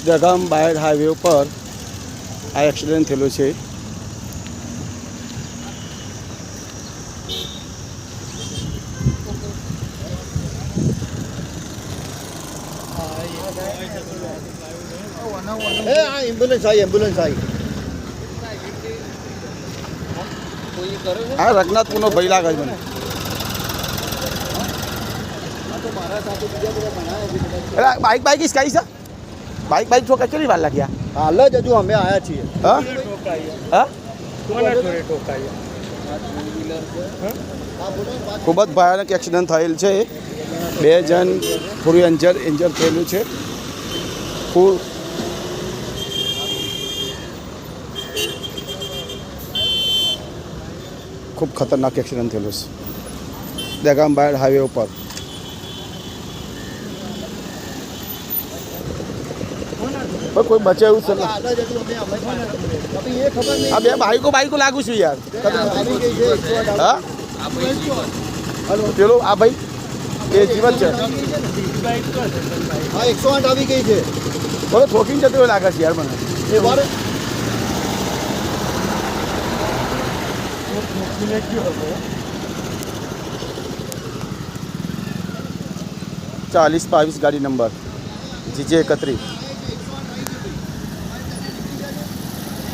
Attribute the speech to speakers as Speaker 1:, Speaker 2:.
Speaker 1: Dehgam Bayad highway ઉપર આ accident થયેલો છે.
Speaker 2: એમ્બ્યુલન્સ આવી.
Speaker 1: આ રઘનાથપુરનો ભાઈ લાગે છે મને. બાઇક બાઇક કઈ છે? બાઇક છો કેટલી વાર લાગ્યા?
Speaker 2: હાલ જ હજુ અમે આવ્યા છીએ.
Speaker 1: હા હા ખૂબ જ ભયાનક એક્સિડન્ટ થયેલ છે. 2 જણ થોડું ઇન્જર થયેલું છે. ખૂબ ખતરનાક એક્સિડન્ટ થયેલું છે દહેગામ બાયડ હાઈવે ઉપર. કોઈ બચે એવું છે? આ બે બાઈકો લાગુ છું યાર. હા પેલો આ ભાઈ એ જીવન છે.
Speaker 2: હા 108 આવી ગઈ છે.
Speaker 1: બોલો ઠોકીને જતો લાગે છે યાર મને.
Speaker 2: એ વાર
Speaker 1: 4022 ગાડી નંબર GJ 31.